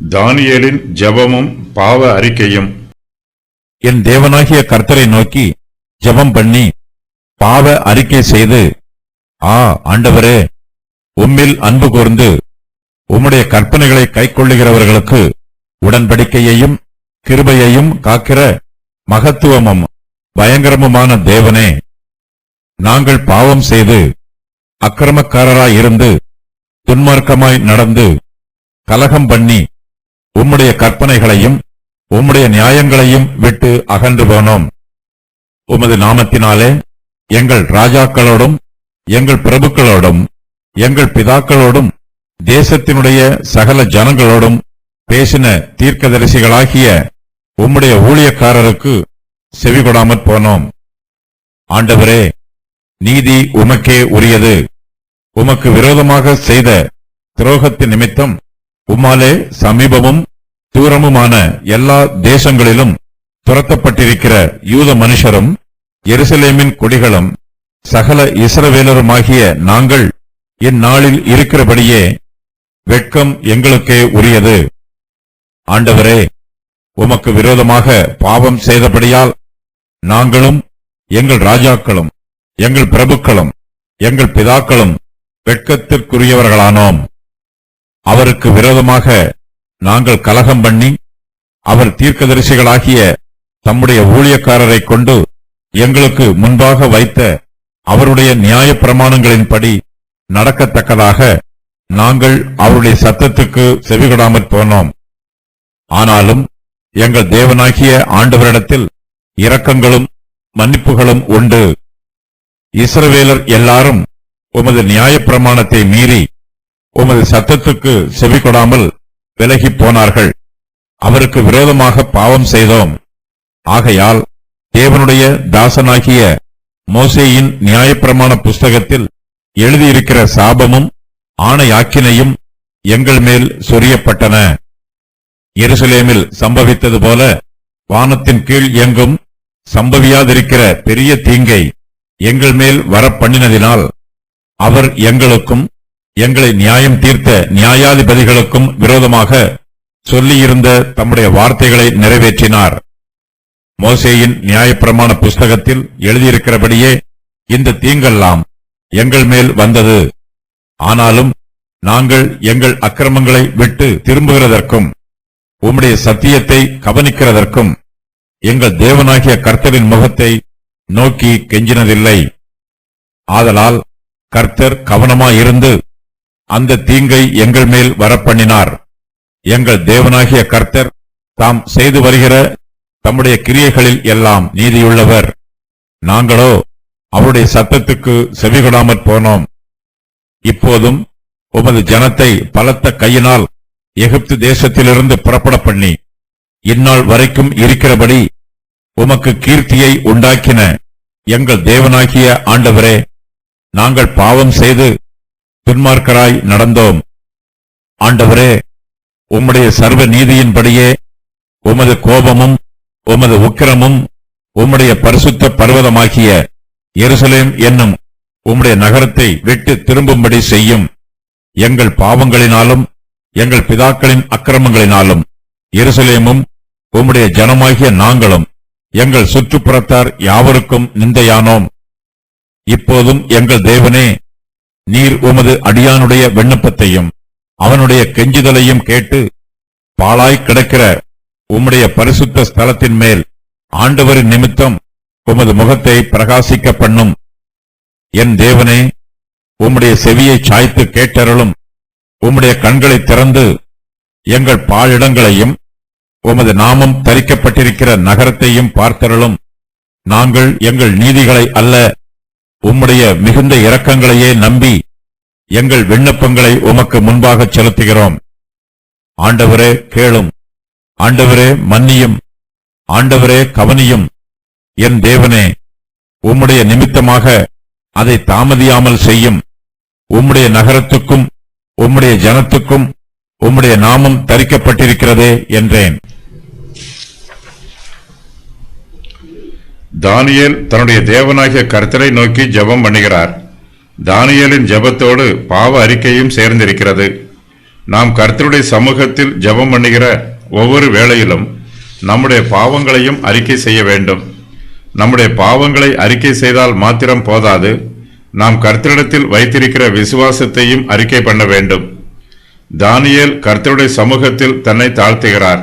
தானியேலின் ஜெபமும் பாவ அறிக்கையும். என் தேவனாகிய கர்த்தரை நோக்கி ஜெபம் பண்ணி பாவ அறிக்கை செய்து, ஆண்டவரே, உம்மில் அன்பு கூர்ந்து உம்முடைய கற்பனைகளை கைக்கொள்ளுகிறவர்களுக்கு உடன்படிக்கையையும் கிருபையையும் காக்கிற மகத்துவமும் பயங்கரமுமான தேவனே, நாங்கள் பாவம் செய்து அக்கிரமக்காரராயிருந்து துன்மார்க்கமாய் நடந்து கலகம் பண்ணி உம்முடைய கற்பனைகளையும் உம்முடைய நியாயங்களையும் விட்டு அகன்று போனோம். உமது நாமத்தினாலே எங்கள் ராஜாக்களோடும் எங்கள் பிரபுக்களோடும் எங்கள் பிதாக்களோடும் தேசத்தினுடைய சகல ஜனங்களோடும் பேசின தீர்க்கதரிசிகளாகிய உம்முடைய ஊழியக்காரருக்கு செவிகொடாமற் போனோம். ஆண்டவரே, நீதி உமக்கே உரியது. உமக்கு விரோதமாக செய்த துரோகத்தின் நிமித்தம் உம்மாலே சமீபமும் தூரமுமான எல்லா தேசங்களிலும் துரத்தப்பட்டிருக்கிற யூத மனுஷரும் எருசலேமின் குடிகளும் சகல இஸ்ரவேலருமாகிய நாங்கள் இந்நாளில் இருக்கிறபடியே வெட்கம் எங்களுக்கே உரியது. ஆண்டவரே, உமக்கு விரோதமாக பாவம் செய்தபடியால் நாங்களும் எங்கள் ராஜாக்களும் எங்கள் பிரபுக்களும் எங்கள் பிதாக்களும் வெட்கத்திற்குரியவர்களானோம். அவருக்கு விரோதமாக நாங்கள் கலகம் பண்ணி அவர் தீர்க்கதரிசிகளாகிய தம்முடைய ஊழியக்காரரை கொண்டு எங்களுக்கு முன்பாக வைத்த அவருடைய நியாய பிரமாணங்களின்படி நடக்கத்தக்கதாக நாங்கள் அவருடைய சத்தத்துக்கு செவிகொடாமற் போனோம். ஆனாலும் எங்கள் தேவனாகிய ஆண்டவரிடத்தில் இரக்கங்களும் மன்னிப்புகளும் உண்டு. இஸ்ரவேலர் எல்லாரும் உமது நியாய பிரமாணத்தை மீறி உமது சத்தத்துக்கு செவிகொடாமல் விலகிப் போனார்கள். அவருக்கு விரோதமாக பாவம் செய்தோம். ஆகையால் தேவனுடைய தாசனாகிய மோசேயின் நியாயப்பிரமாண புஸ்தகத்தில் எழுதியிருக்கிற சாபமும் ஆணையாக்கினையும் எங்கள் மேல் சொரியப்பட்டன. எருசலேமில் சம்பவித்தது போல வானத்தின் கீழ் எங்கும் சம்பவியாதிருக்கிற பெரிய தீங்கை எங்கள் மேல் வரப்பண்ணினதினால் அவர் எங்களுக்கும் எங்களை நியாயம் தீர்த்த நியாயாதிபதிகளுக்கும் விரோதமாக சொல்லியிருந்த தம்முடைய வார்த்தைகளை நிறைவேற்றினார். மோசேயின் நியாயப்பிரமாண புஸ்தகத்தில் எழுதியிருக்கிறபடியே இந்த தீங்கெல்லாம் எங்கள் மேல் வந்தது. ஆனாலும் நாங்கள் எங்கள் அக்கிரமங்களை விட்டு திரும்புகிறதற்கும் உம்முடைய சத்தியத்தை கவனிக்கிறதற்கும் எங்கள் தேவனாகிய கர்த்தரின் முகத்தை நோக்கி கெஞ்சினதில்லை. ஆதலால் கர்த்தர் கவனமாயிருந்து அந்த தீங்கை எங்கள் மேல் வரப்பண்ணினார். எங்கள் தேவனாகிய கர்த்தர் தாம் செய்து வருகிற தம்முடைய கிரியைகளில் எல்லாம் நீதியுள்ளவர். நாங்களோ அவருடைய சத்தத்துக்கு செவிகொடாமற் போனோம். இப்போதும் உமது ஜனத்தை பலத்த கையினால் எகிப்து தேசத்திலிருந்து புறப்பட பண்ணி இந்நாள் வரைக்கும் இருக்கிறபடி உமக்கு கீர்த்தியை உண்டாக்கின எங்கள் தேவனாகிய ஆண்டவரே, நாங்கள் பாவம் செய்து துன்மார்க்கராய் நடந்தோம். ஆண்டவரே, உம்முடைய சர்வ நீதியின்படியே உமது கோபமும் உமது உக்கிரமும் உம்முடைய பரிசுத்த பர்வதமாகிய எருசலேம் என்னும் உம்முடைய நகரத்தை விட்டு திரும்பும்படி செய்யும். எங்கள் பாவங்களினாலும் எங்கள் பிதாக்களின் அக்கிரமங்களினாலும் எருசலேமும் உம்முடைய ஜனமாகிய நாங்களும் எங்கள் சுற்றுப்புறத்தார் யாவருக்கும் நிந்தையானோம். இப்போதும் எங்கள் தேவனே, நீர் உமது அடியானுடைய விண்ணப்பத்தையும் அவனுடைய கெஞ்சுதலையும் கேட்டு பாழாய் கிடக்கிற உம்முடைய பரிசுத்த ஸ்தலத்தின் மேல் ஆண்டவரின் நிமித்தம் உமது முகத்தை பிரகாசிக்க பண்ணும். என் தேவனே, உம்முடைய செவியை சாய்த்து கேட்டருளும். உம்முடைய கண்களை திறந்து எங்கள் பாழிடங்களையும் உமது நாமம் தரிக்கப்பட்டிருக்கிற நகரத்தையும் பார்த்தருளும். நாங்கள் எங்கள் நீதிகளை அல்ல, உம்முடைய மிகுந்த இரக்கங்களையே நம்பி எங்கள் விண்ணப்பங்களை உமக்கு முன்பாக செலுத்துகிறோம். ஆண்டவரே கேளும், ஆண்டவரே மன்னியும், ஆண்டவரே கவனியும். என் தேவனே, உம்முடைய நிமித்தமாக அதை தாமதியாமல் செய்யும். உம்முடைய நகரத்துக்கும் உம்முடைய ஜனத்துக்கும் உம்முடைய நாமம் தரிக்கப்பட்டிருக்கிறதே என்றேன். தானியேல் தன்னுடைய தேவனாகிய கர்த்தரை நோக்கி ஜெபம் பண்ணுகிறார். தானியேலின் ஜெபத்தோடு பாவ அறிக்கையும் சேர்ந்திருக்கிறது. நாம் கர்த்தருடைய சமூகத்தில் ஜெபம் பண்ணுகிற ஒவ்வொரு வேளையிலும் நம்முடைய பாவங்களையும் அறிக்கை செய்ய வேண்டும். நம்முடைய பாவங்களை அறிக்கை செய்தால் மாத்திரம் போதாது, நாம் கர்த்தரிடத்தில் வைத்திருக்கிற விசுவாசத்தையும் அறிக்கை பண்ண வேண்டும். தானியேல் கர்த்தருடைய சமூகத்தில் தன்னை தாழ்த்துகிறார்.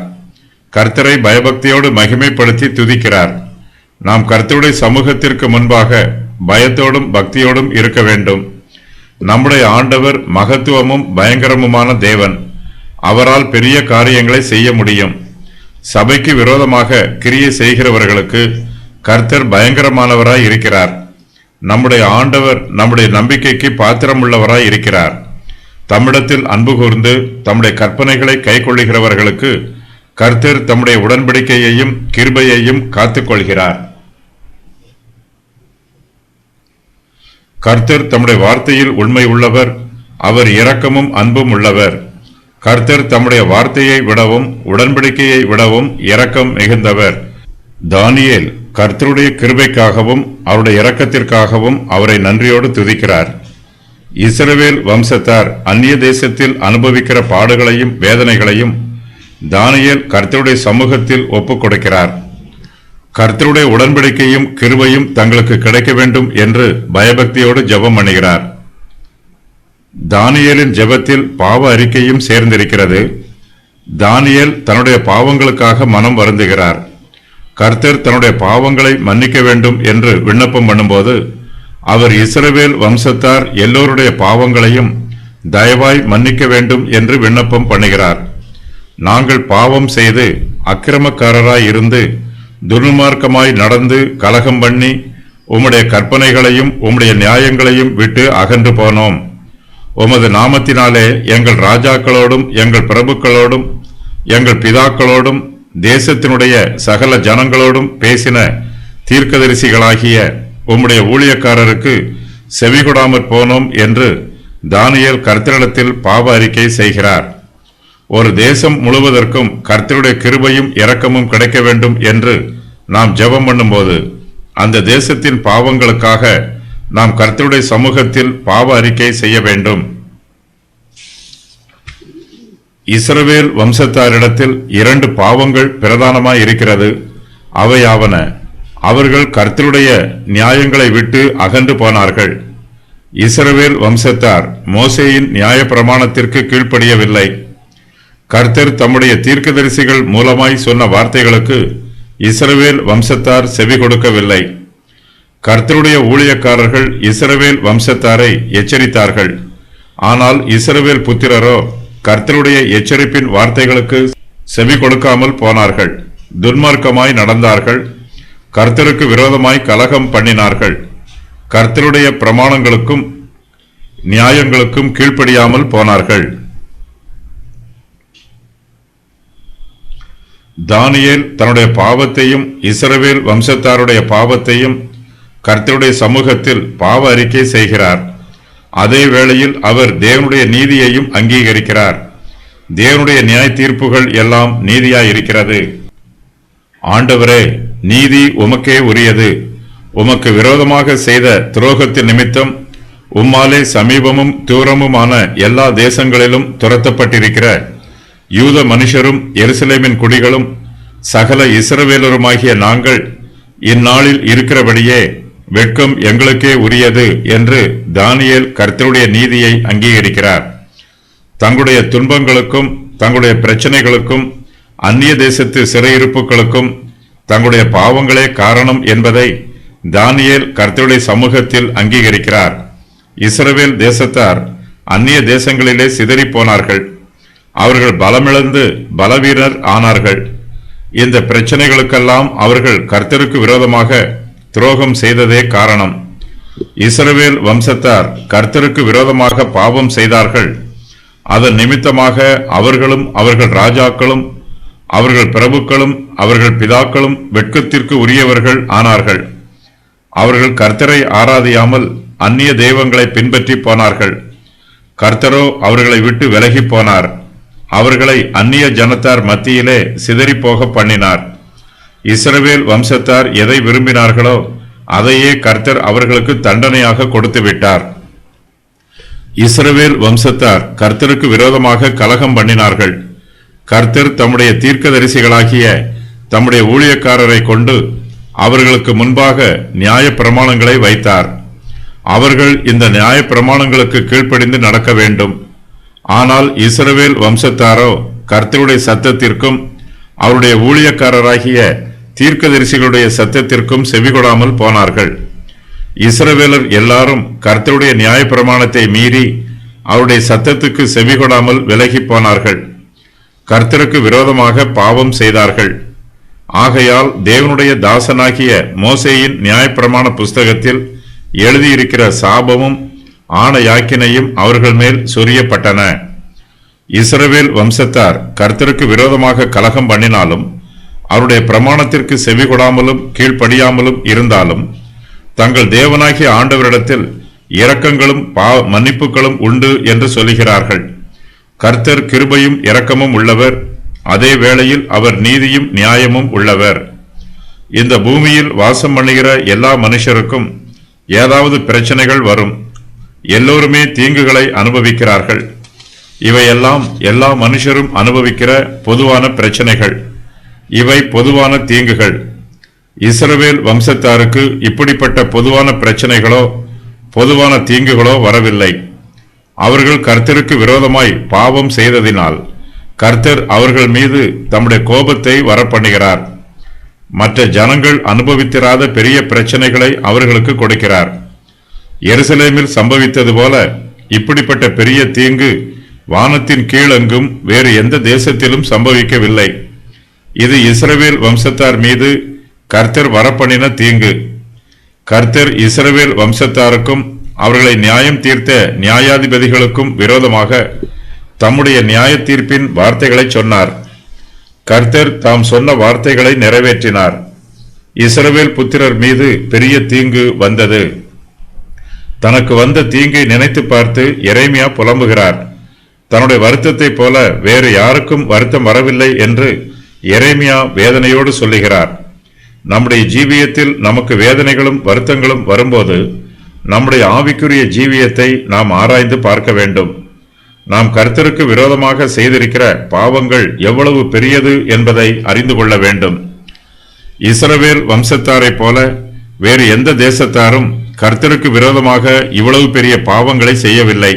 கர்த்தரை பயபக்தியோடு மகிமைப்படுத்தி துதிக்கிறார். நாம் கர்த்தருடைய சமூகத்திற்கு முன்பாக பயத்தோடும் பக்தியோடும் இருக்க வேண்டும். நம்முடைய ஆண்டவர் மகத்துவமும் பயங்கரமுமான தேவன். அவரால் பெரிய காரியங்களை செய்ய முடியும். சபைக்கு விரோதமாக கிரியை செய்கிறவர்களுக்கு கர்த்தர் பயங்கரமானவராய் இருக்கிறார். நம்முடைய ஆண்டவர் நம்முடைய நம்பிக்கைக்கு பாத்திரமுள்ளவராய் இருக்கிறார். தம்மிடத்தில் அன்பு கூர்ந்து தம்முடைய கற்பனைகளை கைக்கொள்ளுகிறவர்களுக்கு கர்த்தர் தம்முடைய உடன்படிக்கையையும் கிருபையையும் காத்துக்கொள்கிறார். கர்த்தர் தம்முடைய வார்த்தையில் உண்மை உள்ளவர். அவர் இரக்கமும் அன்பும் உள்ளவர். கர்த்தர் தம்முடைய வார்த்தையை விடவும் உடன்படிக்கையை விடவும் இரக்கம் மிகுந்தவர். தானியேல் கர்த்தருடைய கிருபைக்காகவும் அவருடைய இரக்கத்திற்காகவும் அவரை நன்றியோடு துதிக்கிறார். இஸ்ரவேல் வம்சத்தார் அந்நிய தேசத்தில் அனுபவிக்கிற பாடுகளையும் வேதனைகளையும் தானியேல் கர்த்தருடைய சமூகத்தில் ஒப்புக் கொடுக்கிறார். கர்த்தருடைய உடன்படிக்கையும் கிருபையும் தங்களுக்கு கிடைக்க வேண்டும் என்று பயபக்தியோடு ஜெபம் பண்ணுகிறார். தானியேலின் ஜெபத்தில் பாவ அறிக்கையும் சேர்ந்திருக்கிறது. தானியேல் தன்னுடைய பாவங்களுக்காக மனம் வருந்துகிறார். கர்த்தர் தன்னுடைய பாவங்களை மன்னிக்க வேண்டும் என்று விண்ணப்பம் பண்ணும்போது அவர் இஸ்ரவேல் வம்சத்தார் எல்லோருடைய பாவங்களையும் தயவாய் மன்னிக்க வேண்டும் என்று விண்ணப்பம் பண்ணுகிறார். நாங்கள் பாவம் செய்து அக்கிரமக்காரராய் இருந்து துர்மார்க்கமாய் நடந்து கலகம் பண்ணி உம்முடைய கற்பனைகளையும் உம்முடைய நியாயங்களையும் விட்டு அகன்று போனோம். உமது நாமத்தினாலே எங்கள் ராஜாக்களோடும் எங்கள் பிரபுக்களோடும் எங்கள் பிதாக்களோடும் தேசத்தினுடைய சகல ஜனங்களோடும் பேசின தீர்க்கதரிசிகளாகிய உம்முடைய ஊழியக்காரருக்கு செவிகொடாமற் போனோம் என்று தானியேல் கர்த்தரிடத்தில் பாவ அறிக்கை செய்கிறார். ஒரு தேசம் முழுவதற்கும் கர்த்தருடைய கிருபையும் இரக்கமும் கிடைக்க வேண்டும் என்று நாம் ஜெபம் பண்ணும்போது அந்த தேசத்தின் பாவங்களுக்காக நாம் கர்த்தருடைய சமூகத்தில் பாவ அறிக்கை செய்ய வேண்டும். இஸ்ரவேல் வம்சத்தாரிடத்தில் 2 பாவங்கள் பிரதானமாய் இருக்கிறது. அவையாவன: அவர்கள் கர்த்தருடைய நியாயங்களை விட்டு அகன்று போனார்கள். இஸ்ரவேல் வம்சத்தார் மோசேயின் நியாய பிரமாணத்திற்கு கீழ்ப்படியவில்லை. கர்த்தர் தம்முடைய தீர்க்கதரிசிகள் மூலமாய் சொன்ன வார்த்தைகளுக்கு இஸ்ரவேல் வம்சத்தார் செவி கொடுக்கவில்லை. கர்த்தருடைய ஊழியக்காரர்கள் இஸ்ரவேல் வம்சத்தாரை எச்சரித்தார்கள். ஆனால் இஸ்ரவேல் புத்திரரோ கர்த்தருடைய எச்சரிப்பின் வார்த்தைகளுக்கு செவி கொடுக்காமல் போனார்கள். துன்மார்க்கமாய் நடந்தார்கள். கர்த்தருக்கு விரோதமாய் கலகம் பண்ணினார்கள். கர்த்தருடைய பிரமாணங்களுக்கும் நியாயங்களுக்கும் கீழ்ப்படியாமல் போனார்கள். தானியேல் தன்னுடைய பாவத்தையும் இஸ்ரவேல் வம்சத்தாருடைய பாவத்தையும் கர்த்தருடைய சமூகத்தில் பாவ அறிக்கை செய்கிறார். அதே வேளையில் அவர் தேவனுடைய நீதியையும் அங்கீகரிக்கிறார். தேவனுடைய நியாய தீர்ப்புகள் எல்லாம் நீதியாயிருக்கிறது. ஆண்டவரே, நீதி உமக்கே உரியது. உமக்கு விரோதமாக செய்த துரோகத்தின் நிமித்தம் உம்மாலே சமீபமும் தூரமுமான எல்லா தேசங்களிலும் துரத்தப்பட்டிருக்கிற யூத மனுஷரும் எருசலேமின் குடிகளும் சகல இஸ்ரவேலருமாகிய நாங்கள் இந்நாளில் இருக்கிறபடியே வெட்கம் எங்களுக்கே உரியது என்று தானியேல் கர்த்தருடைய நீதியை அங்கீகரிக்கிறார். தங்களுடைய துன்பங்களுக்கும் தங்களுடைய பிரச்சனைகளுக்கும் அந்நிய தேசத்து சிறையிருப்புகளுக்கும் தங்களுடைய பாவங்களே காரணம் என்பதை தானியேல் கர்த்தருடைய சமூகத்தில் அங்கீகரிக்கிறார். இஸ்ரவேல் தேசத்தார் அந்நிய தேசங்களிலே சிதறி போனார்கள். அவர்கள் பலமிழந்து பலவீனர் ஆனார்கள். இந்த பிரச்சனைகளுக்கெல்லாம் அவர்கள் கர்த்தருக்கு விரோதமாக துரோகம் செய்ததே காரணம். இஸ்ரவேல் வம்சத்தார் கர்த்தருக்கு விரோதமாக பாவம் செய்தார்கள். அதன் நிமித்தமாக அவர்களும் அவர்கள் ராஜாக்களும் அவர்கள் பிரபுக்களும் அவர்கள் பிதாக்களும் வெட்கத்திற்கு உரியவர்கள் ஆனார்கள். அவர்கள் கர்த்தரை ஆராதியாமல் அந்நிய தெய்வங்களை பின்பற்றி போனார்கள். கர்த்தரோ அவர்களை விட்டு விலகி போனார். அவர்களை அந்நிய ஜனத்தார் மத்தியிலே சிதறிப்போக பண்ணினார். இஸ்ரவேல் வம்சத்தார் எதை விரும்பினார்களோ அதையே கர்த்தர் அவர்களுக்கு தண்டனையாக கொடுத்து விட்டார். இஸ்ரவேல் வம்சத்தார் கர்த்தருக்கு விரோதமாக கலகம் பண்ணினார்கள். கர்த்தர் தம்முடைய தீர்க்கதரிசிகளாகிய தம்முடைய ஊழியக்காரரை கொண்டு அவர்களுக்கு முன்பாக நியாய பிரமாணங்களை வைத்தார். அவர்கள் இந்த நியாய பிரமாணங்களுக்கு கீழ்ப்படிந்து நடக்க வேண்டும். ஆனால் இஸ்ரவேல் வம்சத்தாரோ கர்த்தருடைய சத்தத்திற்கும் அவருடைய ஊழியக்காரராகிய தீர்க்கதரிசிகளுடைய சத்தத்திற்கும் செவிகொடாமல் போனார்கள். இஸ்ரவேலர் எல்லாரும் கர்த்தருடைய நியாய பிரமாணத்தை மீறி அவருடைய சத்தத்துக்கு செவிகொடாமல் விலகி போனார்கள். கர்த்தருக்கு விரோதமாக பாவம் செய்தார்கள். ஆகையால் தேவனுடைய தாசனாகிய மோசேயின் நியாயப்பிரமாண புஸ்தகத்தில் எழுதியிருக்கிற சாபமும் ஆணையாக்கினையும் அவர்கள் மேல் சொரியப்பட்டன. இஸ்ரவேல் வம்சத்தார் கர்த்தருக்கு விரோதமாக கலகம் பண்ணினாலும் அவருடைய பிரமாணத்திற்கு செவிகொடாமலும் கீழ்ப்படியாமலும் இருந்தாலும் தங்கள் தேவனாகிய ஆண்டவரிடத்தில் இரக்கங்களும் மன்னிப்புகளும் உண்டு என்று சொல்லுகிறார்கள். கர்த்தர் கிருபையும் இரக்கமும் உள்ளவர், அதே வேளையில் அவர் நீதியும் நியாயமும் உள்ளவர். இந்த பூமியில் வாசம் பண்ணுகிற எல்லா மனுஷருக்கும் ஏதாவது பிரச்சனைகள் வரும். எல்லோருமே தீங்குகளை அனுபவிக்கிறார்கள். இவையெல்லாம் எல்லா மனுஷரும் அனுபவிக்கிற பொதுவான பிரச்சனைகள். இவை பொதுவான தீங்குகள். இஸ்ரவேல் வம்சத்தாருக்கு இப்படிப்பட்ட பொதுவான பிரச்சனைகளோ பொதுவான தீங்குகளோ வரவில்லை. அவர்கள் கர்த்தருக்கு விரோதமாய் பாவம் செய்ததினால் கர்த்தர் அவர்கள் மீது தம்முடைய கோபத்தை வரப்பண்ணுகிறார். மற்ற ஜனங்கள் அனுபவித்திராத பெரிய பிரச்சனைகளை அவர்களுக்கு கொடுக்கிறார். எருசலேமில் சம்பவித்தது போல இப்படிப்பட்ட பெரிய தீங்கு வானத்தின் கீழெங்கும் வேறு எந்த தேசத்திலும் சம்பவிக்கவில்லை. இது இஸ்ரவேல் வம்சத்தார் மீது கர்த்தர் வரப்பண்ணின தீங்கு. கர்த்தர் இஸ்ரவேல் வம்சத்தாருக்கும் அவர்களை நியாயம் தீர்த்த நியாயாதிபதிகளுக்கும் விரோதமாக தம்முடைய நியாய தீர்ப்பின் வார்த்தைகளை சொன்னார். கர்த்தர் தாம் சொன்ன வார்த்தைகளை நிறைவேற்றினார். இஸ்ரவேல் புத்திரர் மீது பெரிய தீங்கு வந்தது. தனக்கு வந்த தீங்கை நினைத்து பார்த்து எரேமியா புலம்புகிறார். தன்னுடைய வருத்தத்தை போல வேறு யாருக்கும் வருத்தம் வரவில்லை என்று எரேமியா வேதனையோடு சொல்லுகிறார். நம்முடைய ஜீவியத்தில் நமக்கு வேதனைகளும் வருத்தங்களும் வரும்போது நம்முடைய ஆவிக்குரிய ஜீவியத்தை நாம் ஆராய்ந்து பார்க்க வேண்டும். நாம் கர்த்தருக்கு விரோதமாக செய்திருக்கிற பாவங்கள் எவ்வளவு பெரியது என்பதை அறிந்து கொள்ள வேண்டும். இஸ்ரவேல் வம்சத்தாரை போல வேறு எந்த தேசத்தாரும் கர்த்தருக்கு விரோதமாக இவ்வளவு பெரிய பாவங்களை செய்யவில்லை.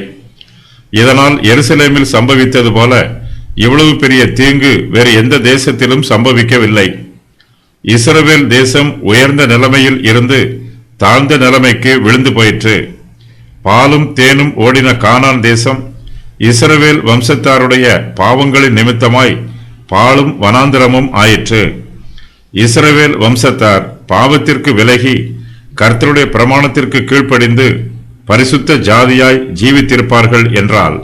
இதனால் எருசலேமில் சம்பவித்தது போல இவ்வளவு பெரிய தீங்கு வேறு எந்த தேசத்திலும் சம்பவிக்கவில்லை. இஸ்ரவேல் தேசம் உயர்ந்த நிலைமையில் இருந்து தாழ்ந்த நிலைமைக்கு விழுந்து போயிற்று. பாலும் தேனும் ஓடின கானான் தேசம் இஸ்ரவேல் வம்சத்தாருடைய பாவங்களின் நிமித்தமாய் பாலும் வனாந்திரமும் ஆயிற்று. இஸ்ரவேல் வம்சத்தார் பாவத்திற்கு விலகி கர்த்தருடைய பிரமாணத்திற்கு கீழ்ப்படிந்து பரிசுத்த ஜாதியாய் ஜீவித்திருப்பார்கள் என்றால்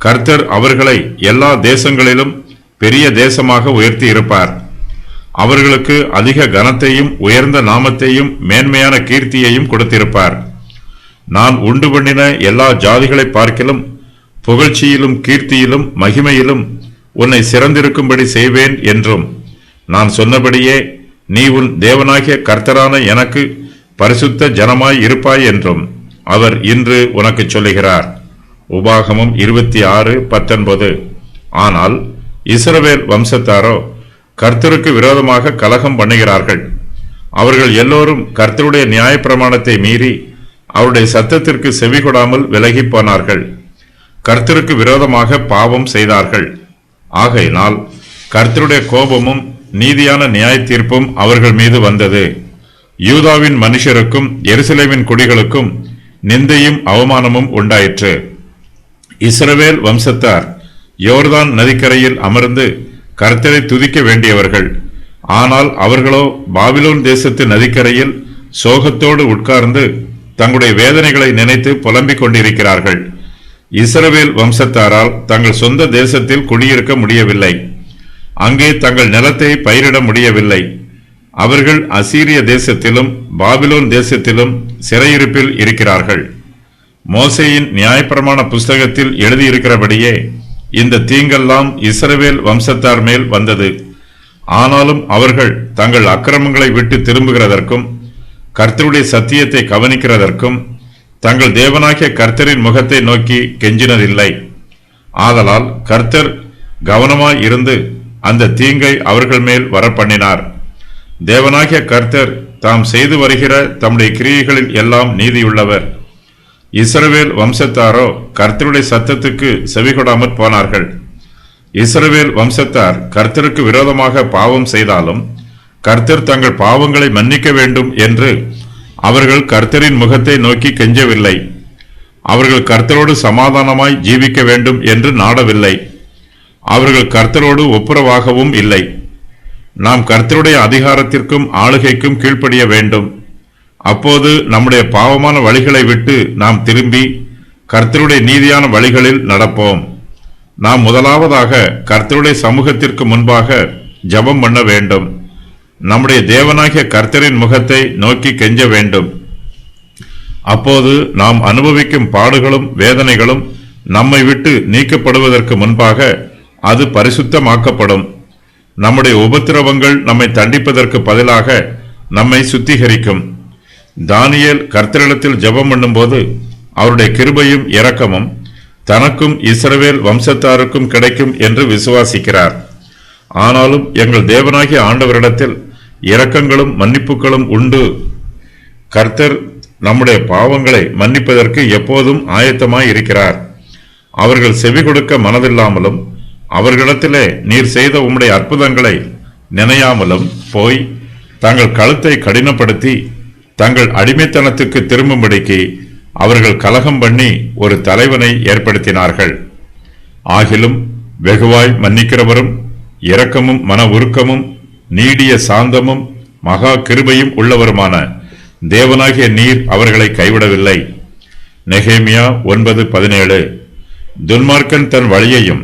கர்த்தர் அவர்களை எல்லா தேசங்களிலும் பெரிய தேசமாக உயர்த்தி இருப்பார். அவர்களுக்கு அதிக கனத்தையும் உயர்ந்த நாமத்தையும் மேன்மையான கீர்த்தியையும் கொடுத்திருப்பார். நான் உண்டு பண்ணின எல்லா ஜாதிகளை பார்க்கிலும் புகழ்ச்சியிலும் கீர்த்தியிலும் மகிமையிலும் உன்னை சிறந்திருக்கும்படி செய்வேன் என்றும் நான் சொன்னபடியே நீ உன் தேவனாகிய கர்த்தரான எனக்கு பரிசுத்த ஜனமாய் இருப்பாய் என்றும் அவர் இன்று உனக்கு சொல்லுகிறார். உபாகமம் 26:19. ஆனால் இஸ்ரவேல் வம்சத்தாரோ கர்த்தருக்கு விரோதமாக கலகம் பண்ணுகிறார்கள். அவர்கள் எல்லோரும் கர்த்தருடைய நியாயப்பிரமாணத்தை மீறி அவருடைய சத்தத்திற்கு செவிகொடாமல் விலகி போனார்கள். கர்த்தருக்கு விரோதமாக பாவம் செய்தார்கள். ஆகையினால் கர்த்தருடைய கோபமும் நீதியான நியாய தீர்ப்பும் அவர்கள் மீது வந்தது. யூதாவின் மனுஷருக்கும் எருசலேமின் குடிகளுக்கும் நிந்தையும் அவமானமும் உண்டாயிற்று. இஸ்ரவேல் வம்சத்தார் யோர்தான் நதிக்கரையில் அமர்ந்து கர்த்தரை துதிக்க வேண்டியவர்கள். ஆனால் அவர்களோ பாபிலோன் தேசத்து நதிக்கரையில் சோகத்தோடு உட்கார்ந்து தங்களுடைய வேதனைகளை நினைத்து புலம்பிக் கொண்டிருக்கிறார்கள். இஸ்ரவேல் வம்சத்தாரால் தங்கள் சொந்த தேசத்தில் குடியிருக்க முடியவில்லை. அங்கே தங்கள் நிலத்தை பயிரிட முடியவில்லை. அவர்கள் அசீரிய தேசத்திலும் பாபிலோன் தேசத்திலும் சிறையிருப்பில் இருக்கிறார்கள். மோசேயின் நியாயப்பிரமாண புஸ்தகத்தில் எழுதியிருக்கிறபடியே இந்த தீங்கெல்லாம் இஸ்ரவேல் வம்சத்தார் மேல் வந்தது. ஆனாலும் அவர்கள் தங்கள் அக்கிரமங்களை விட்டு திரும்புகிறதற்கும் கர்த்தருடைய சத்தியத்தை கவனிக்கிறதற்கும் தங்கள் தேவனாகிய கர்த்தரின் முகத்தை நோக்கி கெஞ்சினதில்லை. ஆதலால் கர்த்தர் கவனமாய் இருந்து அந்த தீங்கை அவர்கள் மேல் வரப்பண்ணினார். தேவனாகிய கர்த்தர் தாம் செய்து வருகிற தம்முடைய கிரியைகளில் எல்லாம் நீதியுள்ளவர். இஸ்ரவேல் வம்சத்தாரோ கர்த்தருடைய சத்தத்துக்கு செவிகொடாமற் போனார்கள். இஸ்ரவேல் வம்சத்தார் கர்த்தருக்கு விரோதமாக பாவம் செய்தாலும் கர்த்தர் தங்கள் பாவங்களை மன்னிக்க வேண்டும் என்று அவர்கள் கர்த்தரின் முகத்தை நோக்கி கெஞ்சவில்லை. அவர்கள் கர்த்தரோடு சமாதானமாய் ஜீவிக்க வேண்டும் என்று நாடவில்லை. அவர்கள் கர்த்தரோடு ஒப்புரவாகவும் இல்லை. நாம் கர்த்தருடைய அதிகாரத்திற்கும் ஆளுகைக்கும் கீழ்ப்படிய வேண்டும். அப்போது நம்முடைய பாவமான வழிகளை விட்டு நாம் திரும்பி கர்த்தருடைய நீதியான வழிகளில் நடப்போம். நாம் முதலாவதாக கர்த்தருடைய சமூகத்திற்கு முன்பாக ஜெபம் பண்ண வேண்டும். நம்முடைய தேவனாகிய கர்த்தரின் முகத்தை நோக்கி கெஞ்ச வேண்டும். அப்போது நாம் அனுபவிக்கும் பாடுகளும் வேதனைகளும் நம்மை விட்டு நீக்கப்படுவதற்கு முன்பாக அது பரிசுத்தமாக்கப்படும். நம்முடைய உபத்திரவங்கள் நம்மை தண்டிப்பதற்கு பதிலாக நம்மை சுத்திகரிக்கும். தானியேல் கர்த்தரிடத்தில் ஜெபம் பண்ணும்போது அவருடைய கிருபையும் இரக்கமும் தனக்கும் இஸ்ரவேல் வம்சத்தாருக்கும் கிடைக்கும் என்று விசுவாசிக்கிறார். ஆனாலும் எங்கள் தேவனாகிய ஆண்டவரிடத்தில் இரக்கங்களும் மன்னிப்புகளும் உண்டு. கர்த்தர் நம்முடைய பாவங்களை மன்னிப்பதற்கு எப்போதும் ஆயத்தமாய் இருக்கிறார். அவர்கள் செவி கொடுக்க மனதில்லாமலும் அவர்களிடத்திலே நீர் செய்த உம்முடைய அற்புதங்களை நினையாமலும் போய் தங்கள் கழுத்தை கடினப்படுத்தி தங்கள் அடிமைத்தனத்துக்கு திரும்பும்படிக்கு அவர்கள் கலகம் பண்ணி ஒரு தலைவனை ஏற்படுத்தினார்கள். ஆகிலும் வெகுவாய் மன்னிக்கிறவரும் இரக்கமும் மன உருக்கமும் நீடிய சாந்தமும் மகா கிருபையும் உள்ளவருமான தேவனாகிய நீர் அவர்களை கைவிடவில்லை. நெகேமியா 9:17. துன்மார்க்கன் தன் வழியையும்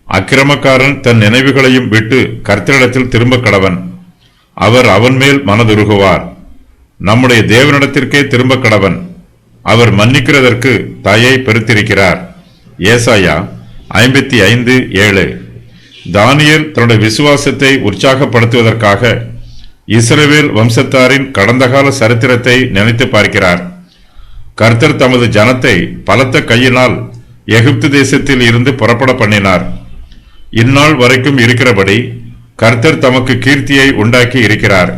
அக்கிரமக்காரன் தன் நினைவுகளையும் விட்டு கர்த்தரிடத்தில் திரும்ப கடவன். அவர் அவன் மேல் மனதுருகுவார். நம்முடைய தேவனிடத்திற்கே திரும்ப கடவன். அவர் மன்னிக்கிறதற்கு தயை பெருத்திருக்கிறார். ஏசாயா 55:7. தானியேல் தன்னுடைய விசுவாசத்தை உற்சாகப்படுத்துவதற்காக இஸ்ரவேல் வம்சத்தாரின் கடந்த கால சரித்திரத்தை நினைத்து பார்க்கிறார். கர்த்தர் தமது ஜனத்தை பலத்த கையினால் எகிப்து தேசத்தில் இருந்து புறப்பட பண்ணினார். இந்நாள் வரைக்கும் இருக்கிறபடி கர்த்தர் தமக்கு கீர்த்தியை உண்டாக்கி இருக்கிறார்.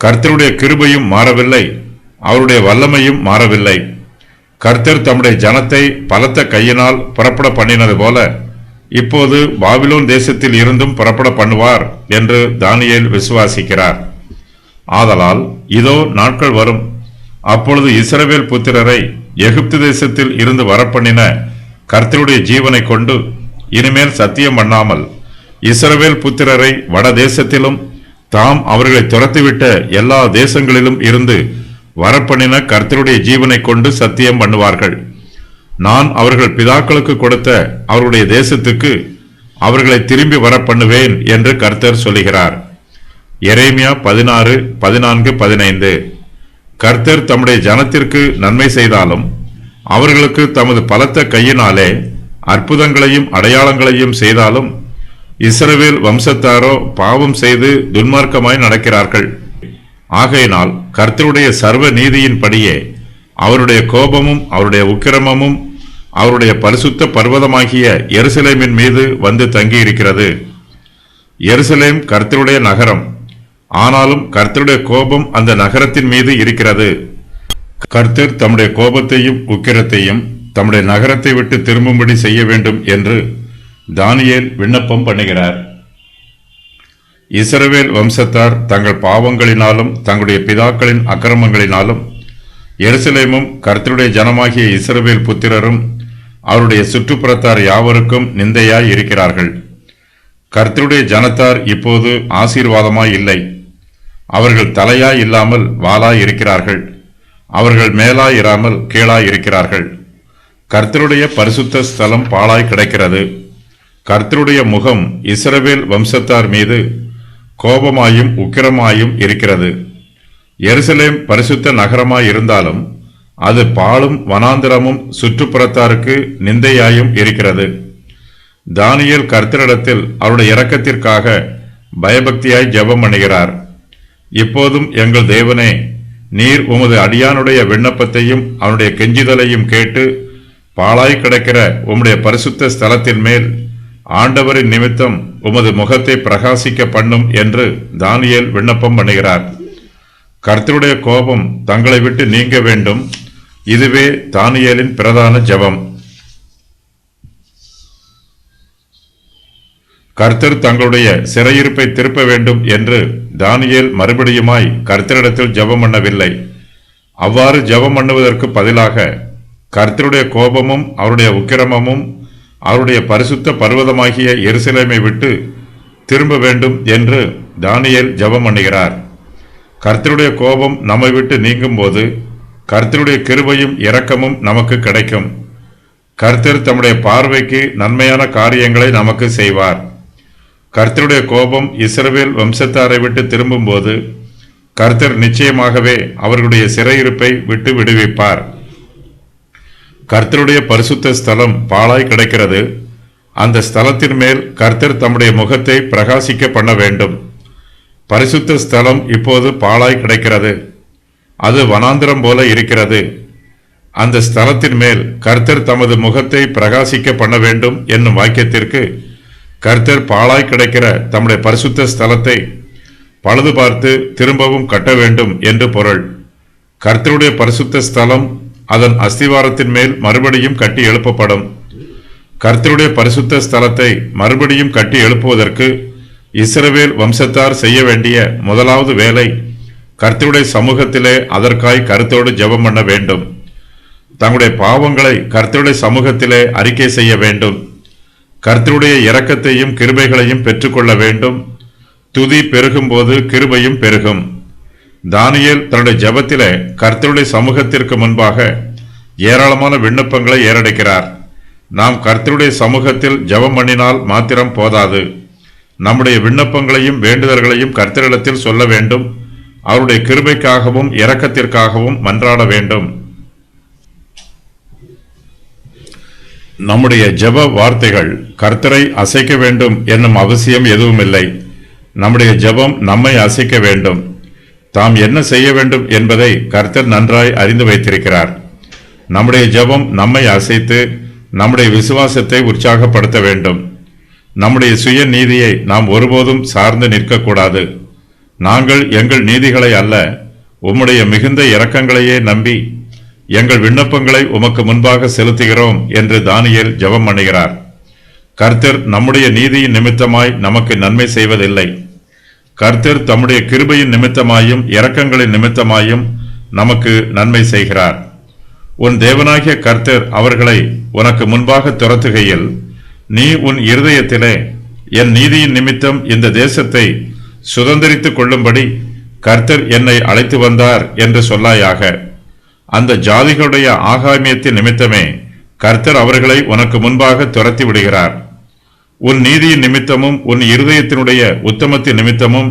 கர்த்தருடைய கிருபையும் மாறவில்லை, அவருடைய வல்லமையும் மாறவில்லை. கர்த்தர் தம்முடைய ஜனத்தை பலத்த கையினால் புறப்பட பண்ணினது போல இப்போது பாபிலோன் தேசத்தில் இருந்தும் புறப்பட பண்ணுவார் என்று தானியேல் விசுவாசிக்கிறார். ஆதலால் இதோ நாட்கள் வரும், அப்பொழுது இஸ்ரவேல் புத்திரரை எகிப்து தேசத்தில் இருந்து வரப்பண்ணின கர்த்தருடைய ஜீவனை கொண்டு இனிமேல் சத்தியம் பண்ணாமல் இஸ்ரவேல் புத்திரரை வட தேசத்திலும் தாம் அவர்களை துரத்திவிட்ட எல்லா தேசங்களிலும் இருந்து வரப்பண்ணின கர்த்தருடைய ஜீவனை கொண்டு சத்தியம் பண்ணுவார்கள். நான் அவர்கள் பிதாக்களுக்கு கொடுத்த அவருடைய தேசத்துக்கு அவர்களை திரும்பி வர பண்ணுவேன் என்று கர்த்தர் சொல்லுகிறார். எரேமியா 16:14-15. கர்த்தர் தம்முடைய ஜனத்திற்கு நன்மை செய்தாலும் அவர்களுக்கு தமது பலத்த கையினாலே அற்புதங்களையும் அடையாளங்களையும் செய்தாலும் இஸ்ரவேல் வம்சத்தாரோ பாவம் செய்து துன்மார்க்கமாய் நடக்கிறார்கள். ஆகையினால் கர்த்தருடைய சர்வ நீதியின்படியே அவருடைய கோபமும் அவருடைய உக்கிரமமும் அவருடைய பரிசுத்த பர்வதமாகிய எருசலேமின் மீது வந்து தங்கியிருக்கிறது. எருசலேம் கர்த்தருடைய நகரம், ஆனாலும் கர்த்தருடைய கோபம் அந்த நகரத்தின் மீது இருக்கிறது. கர்த்தர் தம்முடைய கோபத்தையும் உக்கிரத்தையும் தம்முடைய நகரத்தை விட்டு திரும்பும்படி செய்ய வேண்டும் என்று தானியேல் விண்ணப்பம் பண்ணுகிறார். இஸ்ரவேல் வம்சத்தார் தங்கள் பாவங்களினாலும் தங்களுடைய பிதாக்களின் அக்கிரமங்களினாலும் எருசலேமும் கர்த்தருடைய ஜனமாகிய இஸ்ரவேல் புத்திரரும் அவருடைய சுற்றுப்புறத்தார் யாவருக்கும் நிந்தையாய் இருக்கிறார்கள். கர்த்தருடைய ஜனத்தார் இப்போது ஆசீர்வாதமாய் இல்லை. அவர்கள் தலையாய் இல்லாமல் வாலாய் இருக்கிறார்கள். அவர்கள் மேலாய் இராமல் கீழாய் இருக்கிறார்கள். கர்த்தருடைய பரிசுத்த ஸ்தலம் பாழாய் கிடக்கிறது. கர்த்தருடைய முகம் இஸ்ரவேல் வம்சத்தார் மீது கோபமாயும் உக்கிரமாயும் இருக்கிறது. எருசலேம் பரிசுத்த நகரமாய் இருந்தாலும் அது பாழும் வனாந்திரமும் சுற்றுப்புறத்தாருக்கு நிந்தையாயும் இருக்கிறது. தானியேல் கர்த்தரிடத்தில் அவருடைய இரக்கத்திற்காக பயபக்தியாய் ஜெபம் பண்ணுகிறார். இப்போதும் எங்கள் தேவனே, நீர் உமது அடியானுடைய விண்ணப்பத்தையும் அவனுடைய கெஞ்சுதலையும் கேட்டு பாழாய் கிடக்கிற உம்முடைய பரிசுத்த ஸ்தலத்தின் மேல் ஆண்டவரின் நிமித்தம் உமது முகத்தை பிரகாசிக்க பண்ணும் என்று தானியேல் விண்ணப்பம் பண்ணுகிறார். கர்த்தருடைய கோபம் தங்களை விட்டு நீங்க வேண்டும். இதுவே தானியேலின் பிரதான ஜெபம். கர்த்தர் தங்களுடைய சிறையிருப்பை திருப்ப வேண்டும் என்று தானியேல் மறுபடியுமாய் கர்த்தரிடத்தில் ஜெபம் பண்ணவில்லை. அவ்வாறு ஜெபம் பண்ணுவதற்கு பதிலாக கர்த்தருடைய கோபமும் அவருடைய உக்கிரமமும் அவருடைய பரிசுத்த பர்வதமாகிய எருசலேமை விட்டு திரும்ப வேண்டும் என்று தானியேல் ஜெபம் பண்ணுகிறார். கர்த்தருடைய கோபம் நம்மை விட்டு நீங்கும் போது கர்த்தருடைய கிருபையும் இரக்கமும் நமக்கு கிடைக்கும். கர்த்தர் தம்முடைய பார்வைக்கு நன்மையான காரியங்களை நமக்கு செய்வார். கர்த்தருடைய கோபம் இஸ்ரவேல் வம்சத்தாரை விட்டு திரும்பும் போது கர்த்தர் நிச்சயமாகவே அவர்களுடைய சிறையிருப்பை விட்டு விடுவிப்பார். கர்த்தருடைய பரிசுத்த ஸ்தலம் பாழாய் கிடக்கிறது. அந்த ஸ்தலத்தின் மேல் கர்த்தர் தம்முடைய முகத்தை பிரகாசிக்க பண்ண வேண்டும். பரிசுத்த ஸ்தலம் இப்போது பாழாய் கிடக்கிறது. அது வனாந்திரம் போல இருக்கிறது. அந்த ஸ்தலத்தின் மேல் கர்த்தர் தமது முகத்தை பிரகாசிக்க பண்ண வேண்டும் என்னும் வாக்கியத்திற்கு கர்த்தர் பாழாய் கிடக்கிற தம்முடைய பரிசுத்த ஸ்தலத்தை பழுது பார்த்து திரும்பவும் கட்ட வேண்டும் என்று பொருள். கர்த்தருடைய பரிசுத்த ஸ்தலம் அதன் அஸ்திவாரத்தின் மேல் மறுபடியும் கட்டி எழுப்பப்படும். கர்த்தருடைய பரிசுத்த ஸ்தலத்தை மறுபடியும் கட்டி எழுப்புவதற்கு இஸ்ரவேல் வம்சத்தார் செய்ய வேண்டிய முதலாவது வேலை கர்த்தருடைய சமூகத்திலே அதற்காய் கருத்தோடு ஜெபம் பண்ண வேண்டும். தங்களுடைய பாவங்களை கர்த்தருடைய சமூகத்திலே அறிக்கை செய்ய வேண்டும். கர்த்தருடைய இரக்கத்தையும் கிருபைகளையும் பெற்றுக்கொள்ள வேண்டும். துதி பெருகும் போது கிருபையும் பெருகும். தானியேல் தன்னுடைய ஜெபத்திலே கர்த்தருடைய சமூகத்திற்கு முன்பாக ஏராளமான விண்ணப்பங்களை ஏறெடுக்கிறார். நாம் கர்த்தருடைய சமூகத்தில் ஜெபம் பண்ணினால் மாத்திரம் போதாது. நம்முடைய விண்ணப்பங்களையும் வேண்டுதல்களையும் கர்த்தரிடத்தில் சொல்ல வேண்டும். அவருடைய கிருபைக்காகவும் இரக்கத்திற்காகவும் மன்றாட வேண்டும். நம்முடைய ஜெப வார்த்தைகள் கர்த்தரை அசைக்க வேண்டும் என்னும் அவசியம் எதுவுமில்லை. நம்முடைய ஜெபம் நம்மை அசைக்க வேண்டும். தாம் என்ன செய்ய வேண்டும் என்பதை கர்த்தர் நன்றாய் அறிந்து வைத்திருக்கிறார். நம்முடைய ஜெபம் நம்மை அசைத்து நம்முடைய விசுவாசத்தை உற்சாகப்படுத்த வேண்டும். நம்முடைய சுய நீதியை நாம் ஒருபோதும் சார்ந்து நிற்கக்கூடாது. நாங்கள் எங்கள் நீதிகளை அல்ல, உம்முடைய மிகுந்த இரக்கங்களையே நம்பி எங்கள் விண்ணப்பங்களை உமக்கு முன்பாக செலுத்துகிறோம் என்று தானியேல் ஜெபம் பண்ணுகிறார். கர்த்தர் நம்முடைய நீதியின் நிமித்தமாய் நமக்கு நன்மை செய்வதில்லை. கர்த்தர் தம்முடைய கிருபையின் நிமித்தமாயும் இரக்கங்களின் நிமித்தமாயும் நமக்கு நன்மை செய்கிறார். உன் தேவனாகிய கர்த்தர் அவர்களை உனக்கு முன்பாக துரத்துகையில் நீ உன் இருதயத்திலே என் நீதியின் நிமித்தம் இந்த தேசத்தை சுதந்திரித்துக் கொள்ளும்படி கர்த்தர் என்னை அழைத்து வந்தார் என்று சொல்லாயாக. அந்த ஜாதிகளுடைய ஆகாமியத்தின் நிமித்தமே கர்த்தர் அவர்களை உனக்கு முன்பாக துரத்தி விடுகிறார். உன் நீதியின் நிமித்தமும் உன் இருதயத்தினுடைய உத்தமத்தின் நிமித்தமும்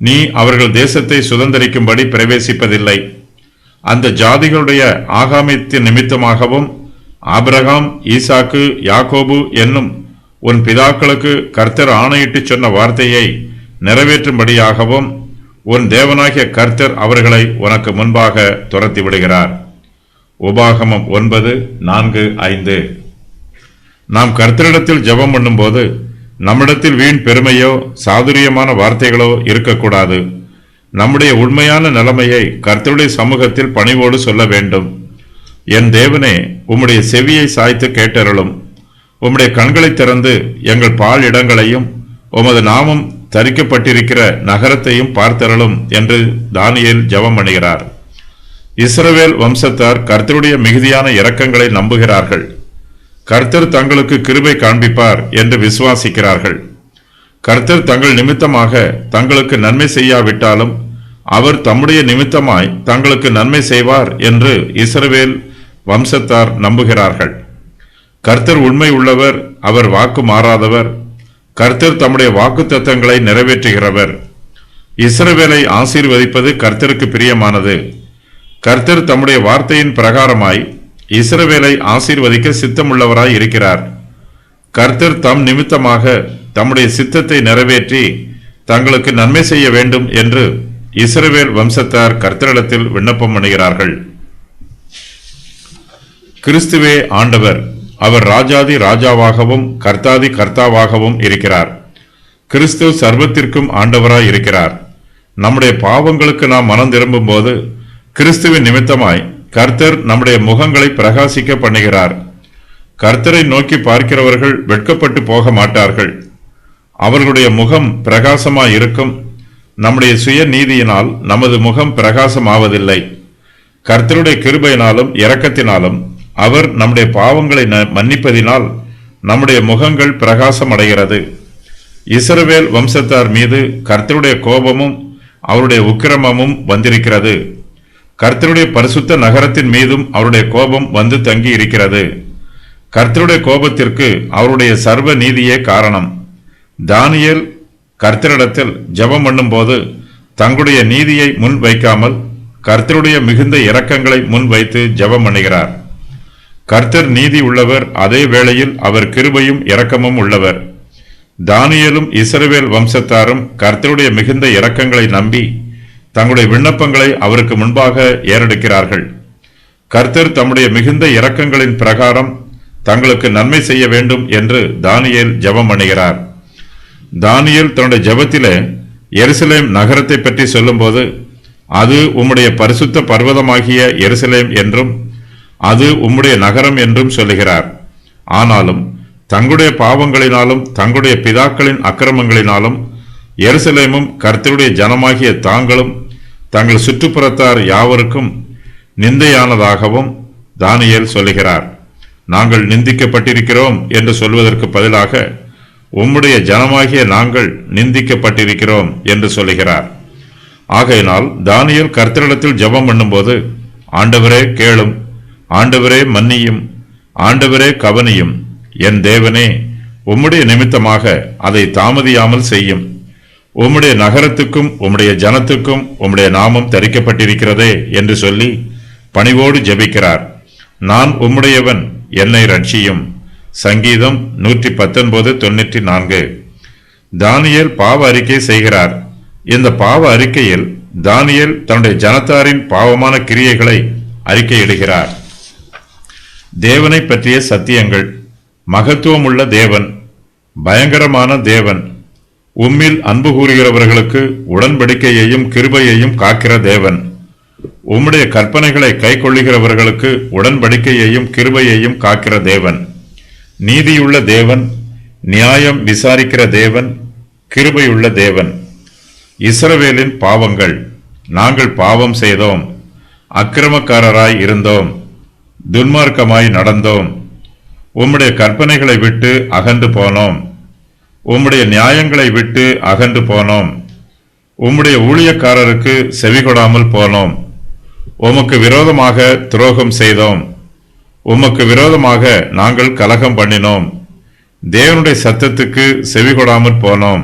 நீ அவர்கள் தேசத்தை சுதந்திரிக்கும்படி பிரவேசிப்பதில்லை. அந்த ஜாதிகளுடைய ஆகாமியத்தின் நிமித்தமாகவும் ஆபிரகாம், ஈசாக்கு, யாக்கோபு என்னும் உன் பிதாக்களுக்கு கர்த்தர் ஆணையிட்டு சொன்ன வார்த்தையை நிறைவேற்றும்படியாகவும் உன் தேவனாகிய கர்த்தர் அவர்களை உனக்கு முன்பாக துரத்தி விடுகிறார். உபாகமம் 9:4-5. நாம் கர்த்தரிடத்தில் ஜெபம் பண்ணும்போது நம்மிடத்தில் வீண் பெருமையோ சாதுரியமான வார்த்தைகளோ இருக்கக்கூடாது. நம்முடைய உண்மையான நிலைமையை கர்த்தருடைய சமூகத்தில் பணிவோடு சொல்ல வேண்டும். என் தேவனே, உம்முடைய செவியை சாய்த்து கேட்டருளும். உம்முடைய கண்களை திறந்து எங்கள் பால் இடங்களையும் உமது நாமம் தரிக்கப்பட்டிருக்கிற நகரத்தையும் பார்த்தருளும் என்று தானியேல் ஜெபம் பண்ணுகிறார். இஸ்ரவேல் வம்சத்தார் கர்த்தருடைய மிகுதியான இரக்கங்களை நம்புகிறார்கள். கர்த்தர் தங்களுக்கு கிருபை காண்பிப்பார் என்று விசுவாசிக்கிறார்கள். கர்த்தர் தங்கள் நிமித்தமாக தங்களுக்கு நன்மை செய்யாவிட்டாலும் அவர் தம்முடைய நிமித்தமாய் தங்களுக்கு நன்மை செய்வார் என்று இஸ்ரவேல் வம்சத்தார் நம்புகிறார்கள். கர்த்தர் உண்மை உள்ளவர், அவர் வாக்கு மாறாதவர். கர்த்தர் தம்முடைய வாக்குத்தத்தங்களை நிறைவேற்றுகிறவர். இஸ்ரவேலை ஆசீர்வதிப்பது கர்த்தருக்கு பிரியமானது. கர்த்தர் தம்முடைய வார்த்தையின் பிரகாரமாய் இஸ்ரவேலை ஆசீர்வதிக்க சித்தமுள்ளவராய் இருக்கிறார். கர்த்தர் தம் நிமித்தமாக தம்முடைய சித்தத்தை நிறைவேற்றி தங்களுக்கு நன்மை செய்ய வேண்டும் என்று இஸ்ரவேல் வம்சத்தார் கர்த்தரிடத்தில் விண்ணப்பம் பண்ணுகிறார்கள். கிறிஸ்துவே ஆண்டவர். அவர் ராஜாதி ராஜாவாகவும் கர்த்தாதி கர்த்தாவாகவும் இருக்கிறார். கிறிஸ்து சர்வத்திற்கும் ஆண்டவராய் இருக்கிறார். நம்முடைய பாவங்களுக்கு நாம் மனம் திரும்பும் போது கிறிஸ்துவின் நிமித்தமாய் கர்த்தர் நம்முடைய முகங்களை பிரகாசிக்க பண்ணுகிறார். கர்த்தரை நோக்கி பார்க்கிறவர்கள் வெட்கப்பட்டு போக மாட்டார்கள். அவர்களுடைய முகம் பிரகாசமாய் இருக்கும். நம்முடைய சுய நீதியினால் நமது முகம் பிரகாசமாவதில்லை. கர்த்தருடைய கிருபையினாலும் இரக்கத்தினாலும் அவர் நம்முடைய பாவங்களை மன்னிப்பதினால் நம்முடைய முகங்கள் பிரகாசம் அடைகிறது. இஸ்ரவேல் வம்சத்தார் மீது கர்த்தருடைய கோபமும் அவருடைய உக்கிரமமும் வந்திருக்கிறது. கர்த்தருடைய பரிசுத்த நகரத்தின் மீதும் அவருடைய கோபம் வந்து தங்கி இருக்கிறது. கர்த்தருடைய கோபத்திற்கு அவருடைய சர்வ நீதியே காரணம். தானியேல் கர்த்தரிடத்தில் ஜெபம் பண்ணும்போது தங்களுடைய நீதியை முன் வைக்காமல் கர்த்தருடைய மிகுந்த இரக்கங்களை முன் வைத்து ஜெபம் பண்ணுகிறார். கர்த்தர் நீதி உள்ளவர், அதே வேளையில் அவர் கிருபையும் இரக்கமும் உள்ளவர். தானியேலும் இஸ்ரவேல் வம்சத்தாரும் கர்த்தருடைய மிகுந்த இரக்கங்களை நம்பி தங்களுடைய விண்ணப்பங்களை அவருக்கு முன்பாக ஏறெடுக்கிறார்கள். கர்த்தர் தம்முடைய மிகுந்த இரக்கங்களின் பிரகாரம் தங்களுக்கு நன்மை செய்ய வேண்டும் என்று தானியேல் ஜெபம் பண்ணுகிறார். தானியேல் தன்னுடைய ஜெபத்திலே எருசலேம் நகரத்தை பற்றி சொல்லும்போது அது உம்முடைய பரிசுத்த பர்வதமாகிய எருசலேம் என்றும் அது உம்முடைய நகரம் என்றும் சொல்லுகிறார். ஆனாலும் தங்களுடைய பாவங்களினாலும் தங்களுடைய பிதாக்களின் அக்கிரமங்களினாலும் எருசலேமும் கர்த்தருடைய ஜனமாகிய தாங்களும் தங்கள் சுற்றுப்புறத்தார் யாவருக்கும் நிந்தையானதாகவும் தானியேல் சொல்லுகிறார். நாங்கள் நிந்திக்கப்பட்டிருக்கிறோம் என்று சொல்வதற்கு பதிலாக உம்முடைய ஜனமாகிய நாங்கள் நிந்திக்கப்பட்டிருக்கிறோம் என்று சொல்லுகிறார். ஆகையினால் தானியேல் கர்த்தரிடத்தில் ஜெபம் பண்ணும்போது, ஆண்டவரே கேளும், ஆண்டவரே மன்னியும், ஆண்டவரே கவனியும், என் தேவனே உம்முடைய நிமித்தமாக அதை தாமதியாமல் செய்யும். உம்முடைய நகரத்துக்கும் உம்முடைய ஜனத்துக்கும் உம்முடைய நாமம் தரிக்கப்பட்டிருக்கிறதே என்று சொல்லி பணிவோடு ஜெபிக்கிறார். நான் உம்முடையவன், என்னை ரட்சியும். சங்கீதம் 119:94. தானியேல் பாவ அறிக்கை செய்கிறார். இந்த பாவ அறிக்கையில் தானியேல் தன்னுடைய ஜனத்தாரின் பாவமான கிரியைகளை அறிக்கையிடுகிறார். தேவனை பற்றிய சத்தியங்கள். மகத்துவமுள்ள தேவன், பயங்கரமான தேவன், உம்மில் அன்பு கூறுகிறவர்களுக்கு உடன்படிக்கையையும் கிருபையையும் காக்கிற தேவன், உம்முடைய கற்பனைகளை கை கொள்ளுகிறவர்களுக்கு உடன்படிக்கையையும் கிருபையையும் காக்கிற தேவன், நீதியுள்ள தேவன், நியாயம் விசாரிக்கிற தேவன், கிருபையுள்ள தேவன். இஸ்ரவேலின் பாவங்கள். நாங்கள் பாவம் செய்தோம், அக்கிரமக்காரராய் இருந்தோம், துன்மார்க்கமாய் நடந்தோம், உம்முடைய கற்பனைகளை விட்டு அகன்று போனோம், உம்முடைய நியாயங்களை விட்டு அகன்று போனோம், உம்முடைய ஊழியக்காரருக்கு செவிகொடாமல் போனோம், உமக்கு விரோதமாக துரோகம் செய்தோம், உமக்கு விரோதமாக நாங்கள் கலகம் பண்ணினோம், தேவனுடைய சத்தத்துக்கு செவிகொடாமல் போனோம்,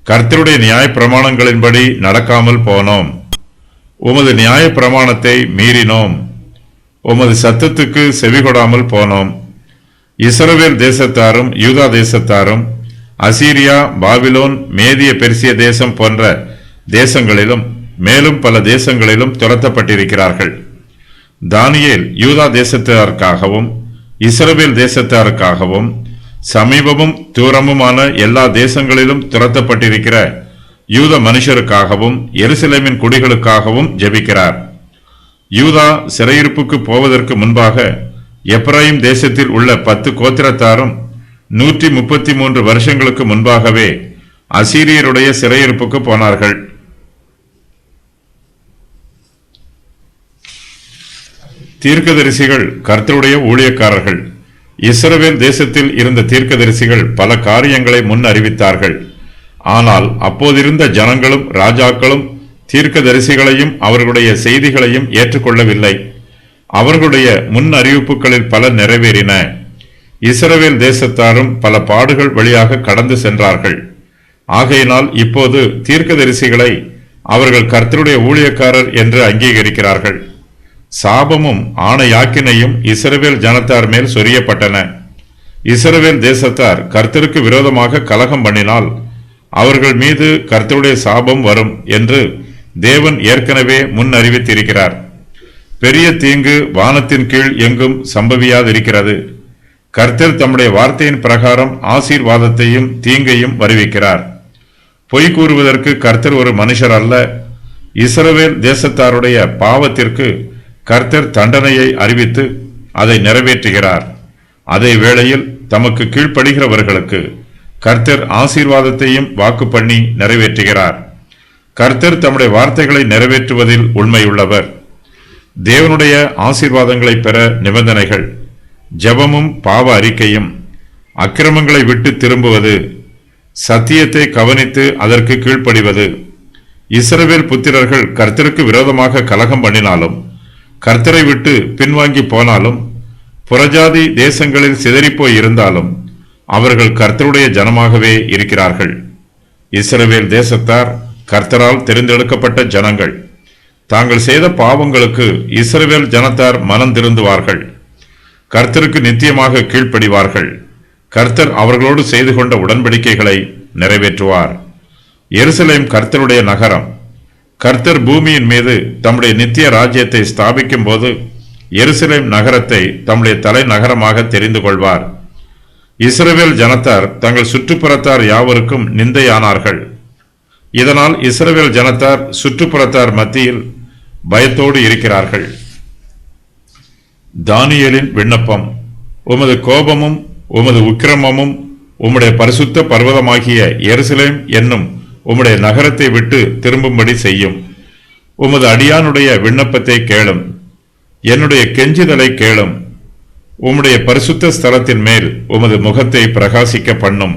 கர்த்தருடைய நியாய பிரமாணங்களின்படி நடக்காமல் போனோம், உமது நியாய பிரமாணத்தை மீறினோம், உமது சத்தத்துக்கு செவிகொடாமல் போனோம். இஸ்ரவேல் தேசத்தாரும் யூதா தேசத்தாரும் அசீரியா, பாபிலோன், மேதிய பெர்சிய தேசம் போன்ற தேசங்களிலும் மேலும் பல தேசங்களிலும் துரத்தப்பட்டிருக்கிறார்கள். தானியேல் யூதா தேசத்தாருக்காகவும் இஸ்ரவேல் தேசத்தாருக்காகவும் சமீபமும் தூரமுமான எல்லா தேசங்களிலும் துரத்தப்பட்டிருக்கிற யூத மனுஷருக்காகவும் எருசலேமின் குடிகளுக்காகவும் ஜெபிக்கிறார். யூதா சிறையிருப்புக்கு போவதற்கு முன்பாக எப்ராயிம் தேசத்தில் உள்ள 10 கோத்திரத்தாரும் 133 வருஷங்களுக்கு முன்பாகவே அசீரியருடைய சிறையிருப்புக்கு போனார்கள். தீர்க்கதரிசிகள் கர்த்தருடைய ஊழியக்காரர்கள். இஸ்ரவேல் தேசத்தில் இருந்த தீர்க்கதரிசிகள் பல காரியங்களை முன் அறிவித்தார்கள். ஆனால் அப்போதிருந்த ஜனங்களும் ராஜாக்களும் தீர்க்கதரிசிகளையும் அவர்களுடைய செய்திகளையும் ஏற்றுக்கொள்ளவில்லை. அவர்களுடைய முன் அறிவிப்புகளில் பல நிறைவேறின. இஸ்ரவேல் தேசத்தாரும் பல பாடுகள் வழியாக கடந்து சென்றார்கள். ஆகையினால் இப்போது தீர்க்கதரிசிகளை அவர்கள் கர்த்தருடைய ஊழியக்காரர் என்று அங்கீகரிக்கிறார்கள். சாபமும் ஆணையாக்கினையும் இஸ்ரவேல் ஜனத்தார் மேல் சொரியப்பட்டன. இஸ்ரவேல் தேசத்தார் கர்த்தருக்கு விரோதமாக கலகம் பண்ணினால் அவர்கள் மீது கர்த்தருடைய சாபம் வரும் என்று தேவன் ஏற்கனவே முன் அறிவித்திருக்கிறார். பெரிய தீங்கு வானத்தின் கீழ் எங்கும் சம்பவியாதிருக்கிறது. கர்த்தர் தம்முடைய வார்த்தையின் பிரகாரம் ஆசீர்வாதத்தையும் தீங்கையும் வருவிக்கிறார். பொய் கூறுவதற்கு கர்த்தர் ஒரு மனுஷர் அல்ல. இஸ்ரவேல் தேசத்தாருடைய பாவத்திற்கு கர்த்தர் தண்டனையை அறிவித்து அதை நிறைவேற்றுகிறார். அதே வேளையில் தமக்கு கீழ்ப்படுகிறவர்களுக்கு கர்த்தர் ஆசீர்வாதத்தையும் வாக்கு பண்ணி நிறைவேற்றுகிறார். கர்த்தர் தம்முடைய வார்த்தைகளை நிறைவேற்றுவதில் உண்மையுள்ளவர். தேவனுடைய ஆசீர்வாதங்களை பெற நிபந்தனைகள்: ஜெபமும் பாவ அறிக்கையும், அக்கிரமங்களை விட்டு திரும்புவது, சத்தியத்தை கவனித்து அதற்கு கீழ்ப்படிவது. இஸ்ரவேல் புத்திரர்கள் கர்த்தருக்கு விரோதமாக கலகம் பண்ணினாலும், கர்த்தரை விட்டு பின்வாங்கி போனாலும், புறஜாதி தேசங்களில் சிதறிப்போய் இருந்தாலும் அவர்கள் கர்த்தருடைய ஜனமாகவே இருக்கிறார்கள். இஸ்ரவேல் தேசத்தார் கர்த்தரால் தெரிந்தெடுக்கப்பட்ட ஜனங்கள். தாங்கள் செய்த பாவங்களுக்கு இஸ்ரவேல் ஜனத்தார் மனம் திருந்துவார்கள். கர்த்தருக்கு நித்தியமாக கீழ்ப்படிவார்கள். கர்த்தர் அவர்களோடு செய்து கொண்ட உடன்படிக்கைகளை நிறைவேற்றுவார். எருசலேம் கர்த்தருடைய நகரம். கர்த்தர் பூமியின் மீது தம்முடைய நித்திய ராஜ்யத்தை ஸ்தாபிக்கும் போது எருசலேம் நகரத்தை தம்முடைய தலைநகரமாக தெரிந்து கொள்வார். இஸ்ரவேல் ஜனத்தார் தங்கள் சுற்றுப்புறத்தார் யாவருக்கும் நிந்தையானார்கள். இதனால் இஸ்ரவேல் ஜனத்தார் சுற்றுப்புறத்தார் மத்தியில் பயத்தோடு இருக்கிறார்கள். தானியேலின் விண்ணப்பம். உமது கோபமும் உமது உக்கிரமமும் உம்முடைய பரிசுத்த பர்வதமாகிய எருசலேம் என்னும் உம்முடைய நகரத்தை விட்டு திரும்பும்படி செய்யும். உமது அடியானுடைய விண்ணப்பத்தை கேளும். என்னுடைய கெஞ்சுதலை கேளும். உம்முடைய பரிசுத்த ஸ்தலத்தின் மேல் உமது முகத்தை பிரகாசிக்க பண்ணும்.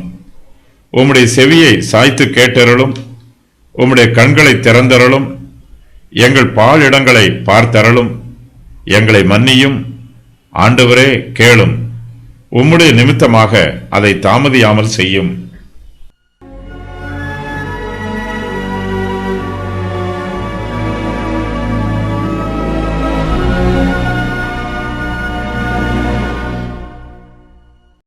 உம்முடைய செவியை சாய்த்து கேட்டருளும். உம்முடைய கண்களை திறந்தருளும். எங்கள் பாலிடங்களை பார்த்தருளும். எங்களை மன்னியும். ஆண்டவரே கேளும். உம்முடைய நிமித்தமாக அதை தாமதியாமல் செய்யும்.